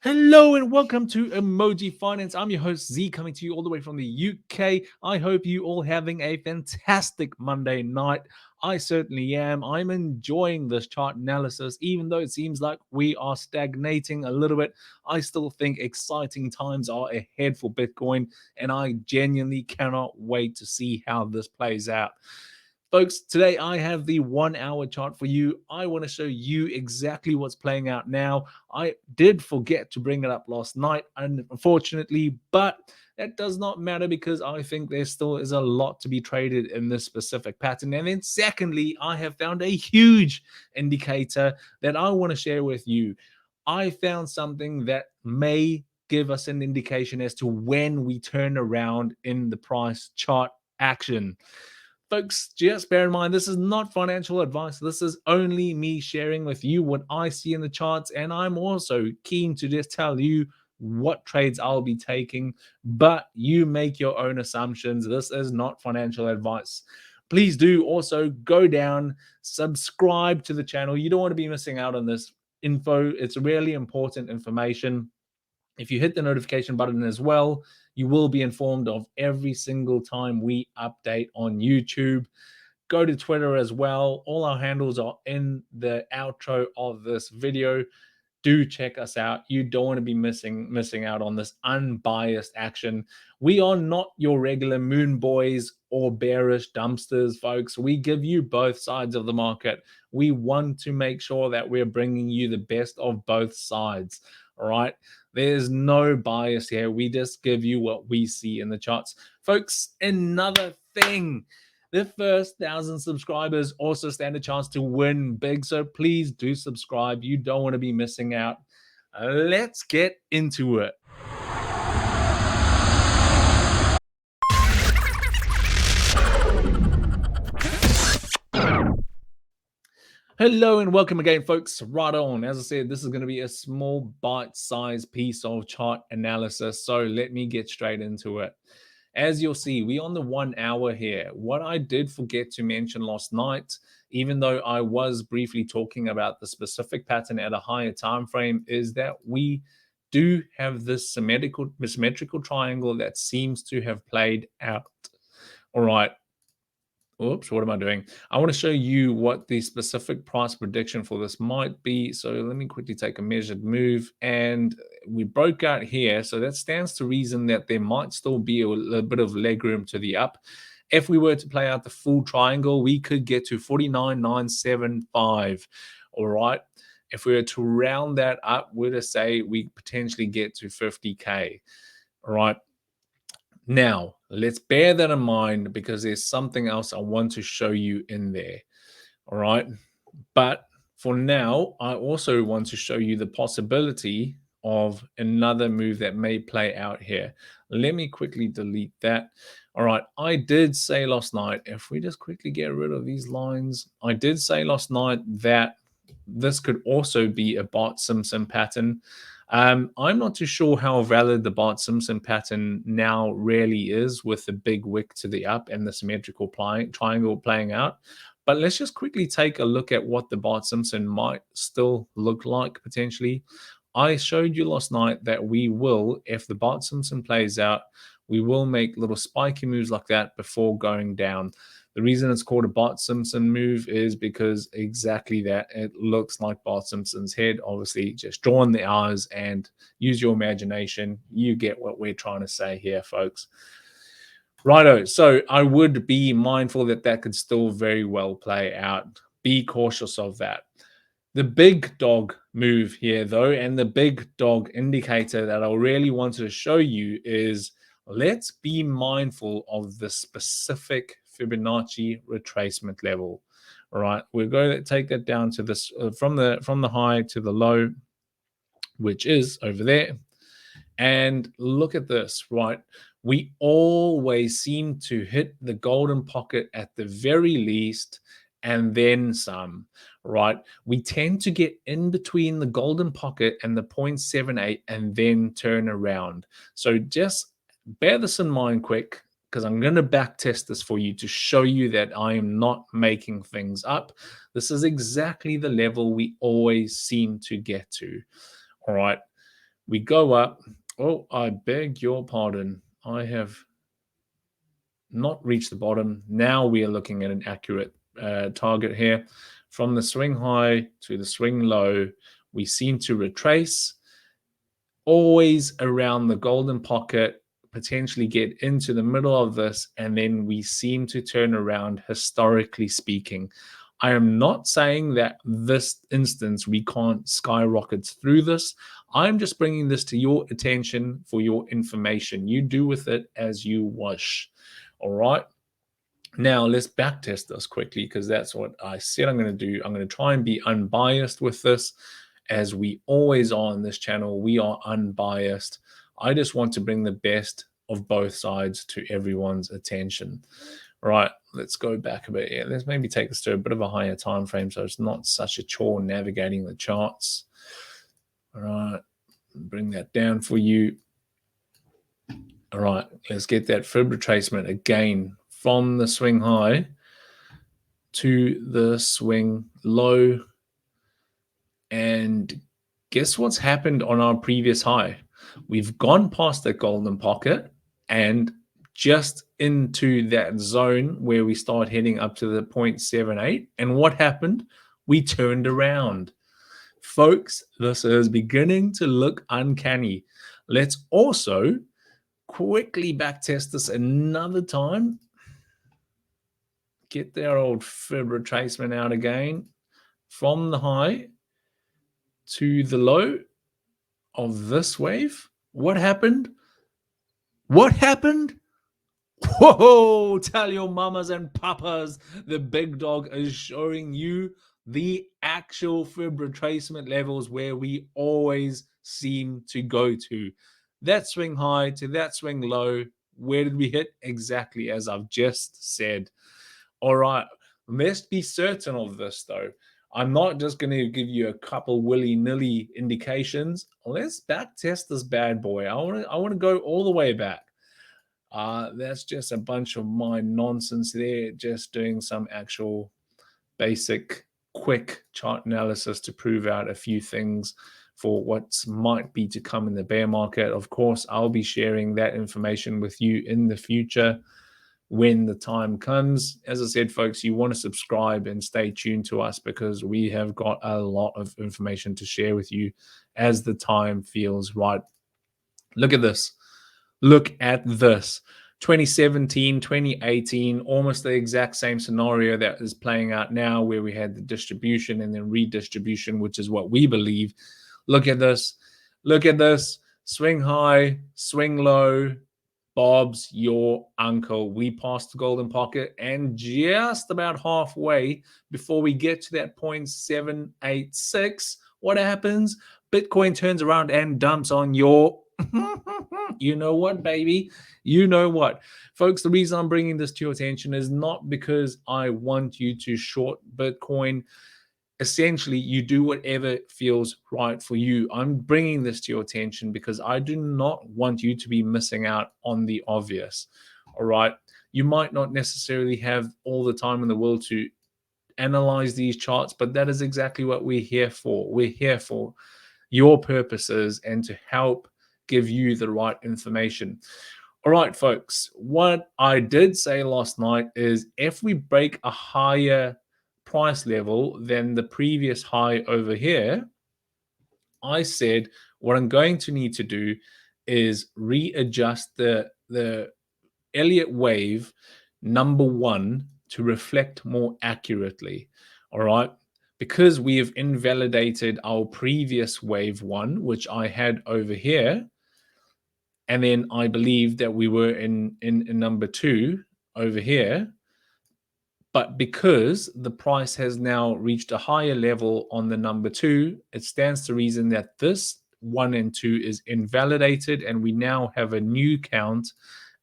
Hello and welcome to Emoji Finance. I'm your host Z, coming to you all the way from the UK. I hope you all having a fantastic Monday night. I certainly am. I'm enjoying this chart analysis, even though it seems like we are stagnating a little bit. I still think exciting times are ahead for Bitcoin, and I genuinely cannot wait to see how this plays out. Folks, today I have the 1 hour chart for you. I want to show you exactly what's playing out now. I did forget to bring it up last night, unfortunately, but that does not matter because I think there still is a lot to be traded in this specific pattern. And then, secondly, I have found a huge indicator that I want to share with you. I found something that may give us an indication as to when we turn around in the price chart action. Folks, just bear in mind, this is not financial advice. This is only me sharing with you what I see in the charts. And I'm also keen to just tell you what trades I'll be taking, but you make your own assumptions. This is not financial advice. Please do also go down, subscribe to the channel. You don't want to be missing out on this info. It's really important information. If you hit the notification button as well, you will be informed of every single time we update on YouTube. Go to Twitter as well. All our handles are in the outro of this video. Do check us out. You don't want to be missing out on this unbiased action. We are not your regular moon boys or bearish dumpsters, folks. We give you both sides of the market. We want to make sure that we're bringing you the best of both sides. All right. There's no bias here. We just give you what we see in the charts. Folks, another thing. The first 1,000 subscribers also stand a chance to win big. So please do subscribe. You don't want to be missing out. Let's get into it. Hello and welcome again, folks. Right on. As I said, this is going to be a small bite-sized piece of chart analysis. So let me get straight into it. As you'll see, we're on the 1 hour here. What I did forget to mention last night, even though I was briefly talking about the specific pattern at a higher time frame, is that we do have this symmetrical triangle that seems to have played out. All right. Oops, what am I doing? I want to show you what the specific price prediction for this might be. So let me quickly take a measured move, and we broke out here. So that stands to reason that there might still be a bit of leg room to the up. If we were to play out the full triangle, we could get to 49,975. All right. If we were to round that up, we're to say we potentially get to 50K. All right. Now, let's bear that in mind because there's something else I want to show you in there. All right. But for now, I also want to show you the possibility of another move that may play out here. Let me quickly delete that. All right. I did say last night, if we just quickly get rid of these lines, I did say last night that this could also be a Bart Simpson pattern. I'm not too sure how valid the Bart Simpson pattern now really is with the big wick to the up and the symmetrical triangle playing out. But let's just quickly take a look at what the Bart Simpson might still look like potentially. I showed you last night that we will, if the Bart Simpson plays out, we will make little spiky moves like that before going down. The reason it's called a Bart Simpson move is because exactly that. It looks like Bart Simpson's head. Obviously, just draw in the eyes and use your imagination. You get what we're trying to say here, folks. Righto. So I would be mindful that that could still very well play out. Be cautious of that. The big dog move here, though, and the big dog indicator that I really wanted to show you is let's be mindful of the specific Fibonacci retracement level. All right, we're going to take that down to this from the high to the low, which is over there. And look at this, right? We always seem to hit the golden pocket at the very least and then some, right? We tend to get in between the golden pocket and the 0.78 and then turn around. So just bear this in mind quick because I'm going to back test this for you to show you that I am not making things up. This is exactly the level we always seem to get to. All right. We go up. Oh, I beg your pardon. I have not reached the bottom. Now we are looking at an accurate target here. From the swing high to the swing low, we seem to retrace, always around the golden pocket, potentially get into the middle of this, and then we seem to turn around, historically speaking. I am not saying that this instance we can't skyrocket through this. I'm just bringing this to your attention for your information. You do with it as you wish. All right. Now let's backtest this quickly because that's what I said I'm going to do. I'm going to try and be unbiased with this, as we always are on this channel. We are unbiased. I just want to bring the best of both sides to everyone's attention. Right, let's go back a bit here. Let's maybe take this to a bit of a higher time frame so it's not such a chore navigating the charts. All right, bring that down for you. All right, let's get that fib retracement again from the swing high to the swing low. And guess what's happened on our previous high? We've gone past the golden pocket and just into that zone where we start heading up to the 0.78. And what happened? We turned around. Folks, this is beginning to look uncanny. Let's also quickly backtest this another time. Get their old fib retracement out again from the high to the low of this wave. What happened? What happened? Whoa, tell your mamas and papas, the big dog is showing you the actual fib retracement levels where we always seem to go to. That swing high to that swing low, where did we hit? Exactly as I've just said. All right, let's be certain of this though. I'm not just going to give you a couple willy-nilly indications. Let's back test this bad boy. I want to go all the way back. That's just a bunch of my nonsense there, just doing some actual basic quick chart analysis to prove out a few things for what might be to come in the bear market. Of course, I'll be sharing that information with you in the future when the time comes. As I said, folks, you want to subscribe and stay tuned to us because we have got a lot of information to share with you as the time feels right. Look at this. Look at this. 2017, 2018, almost the exact same scenario that is playing out now, where we had the distribution and then redistribution, which is what we believe. Look at this. Look at this. Swing high, swing low. Bob's your uncle. We passed the golden pocket, and just about halfway before we get to that 0.786, what happens? Bitcoin turns around and dumps on your you know what, baby? You know what? Folks, the reason I'm bringing this to your attention is not because I want you to short Bitcoin. Essentially, you do whatever feels right for you. I'm bringing this to your attention because I do not want you to be missing out on the obvious. All right. You might not necessarily have all the time in the world to analyze these charts, but that is exactly what we're here for. We're here for your purposes and to help give you the right information. All right, folks, what I did say last night is if we break a higher price level than the previous high over here, I said what I'm going to need to do is readjust the Elliott wave number one to reflect more accurately. All right. Because we have invalidated our previous wave one, which I had over here. And then I believe that we were in number two over here. But because the price has now reached a higher level on the number two, it stands to reason that this one and two is invalidated, and we now have a new count,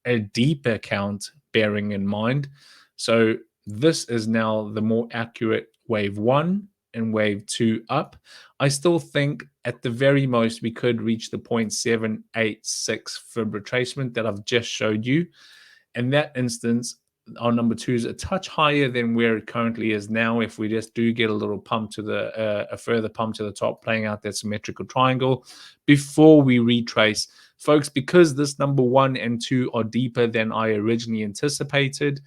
a deeper count, bearing in mind. So this is now the more accurate wave one and wave two up. I still think at the very most we could reach the 0.786 fib retracement that I've just showed you. In that instance, our number two is a touch higher than where it currently is now. If we just do get a little pump to a further pump to the top, playing out that symmetrical triangle before we retrace, folks, because this number one and two are deeper than I originally anticipated.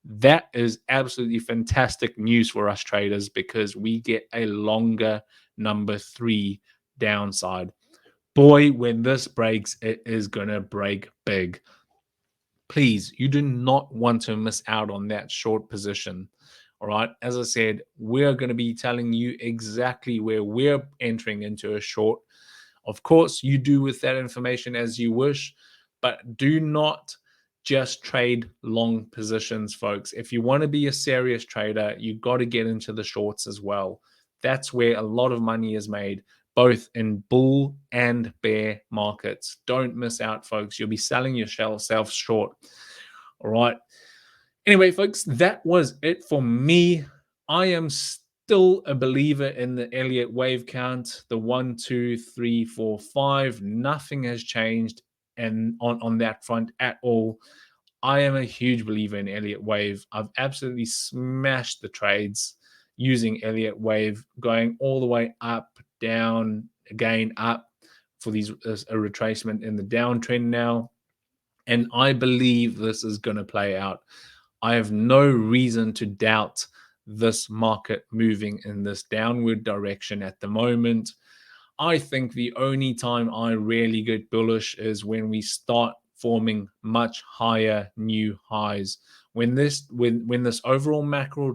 That is absolutely fantastic news for us traders because we get a longer number three downside. Boy, when this breaks, it is going to break big. Please, you do not want to miss out on that short position. All right. As I said, we're going to be telling you exactly where we're entering into a short. Of course, you do with that information as you wish, but do not just trade long positions, folks. If you want to be a serious trader, you've got to get into the shorts as well. That's where a lot of money is made, both in bull and bear markets. Don't miss out, folks. You'll be selling yourself short. All right. Anyway, folks, that was it for me. I am still a believer in the Elliott wave count, the 1, 2, 3, 4, 5. Nothing has changed and on that front at all. I am a huge believer in Elliott wave. I've absolutely smashed the trades using Elliott wave, going all the way up, down, again up for these a retracement in the downtrend now. And I believe this is going to play out. I have no reason to doubt this market moving in this downward direction at the moment. I think the only time I really get bullish is when we start forming much higher new highs. When this overall macro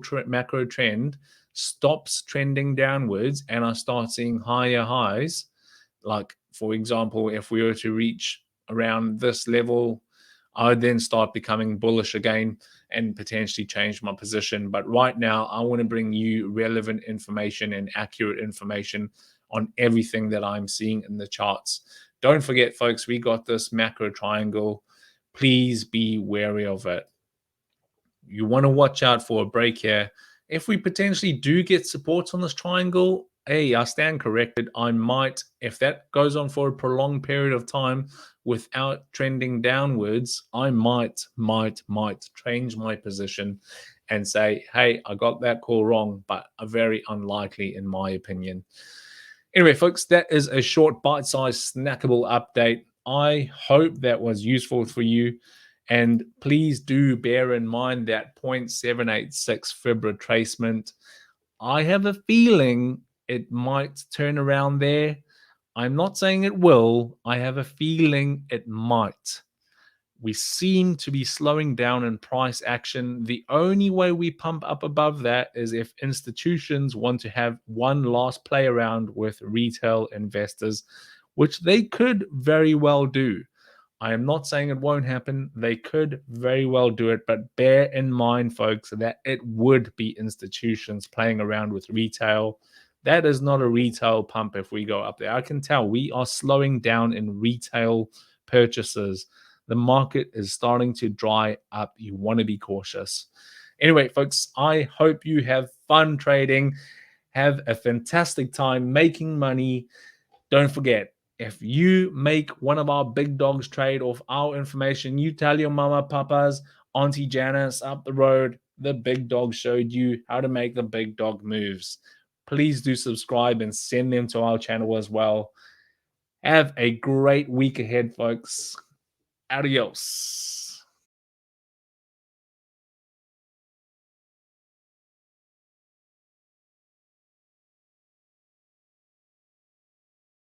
trend stops trending downwards and I start seeing higher highs, like for example, if we were to reach around this level, I would then start becoming bullish again and potentially change my position. But right now, I want to bring you relevant information and accurate information on everything that I'm seeing in the charts. Don't forget, folks, we got this macro triangle. Please be wary of it. You want to watch out for a break here. If we potentially do get support on this triangle, hey, I stand corrected. I might, if that goes on for a prolonged period of time without trending downwards, I might change my position and say, hey, I got that call wrong, but very unlikely in my opinion. Anyway, folks, that is a short bite-sized snackable update. I hope that was useful for you. And please do bear in mind that 0.786 fib retracement. I have a feeling it might turn around there. I'm not saying it will. I have a feeling it might. We seem to be slowing down in price action. The only way we pump up above that is if institutions want to have one last play around with retail investors, which they could very well do. I am not saying it won't happen. They could very well do it, but bear in mind, folks, that it would be institutions playing around with retail. That is not a retail pump if we go up there. I can tell we are slowing down in retail purchases. The market is starting to dry up. You want to be cautious. Anyway, folks, I hope you have fun trading. Have a fantastic time making money. Don't forget, if you make one of our big dogs trade off our information, you tell your mama, papas, Auntie Janice up the road, the big dog showed you how to make the big dog moves. Please do subscribe and send them to our channel as well. Have a great week ahead, folks. Adios.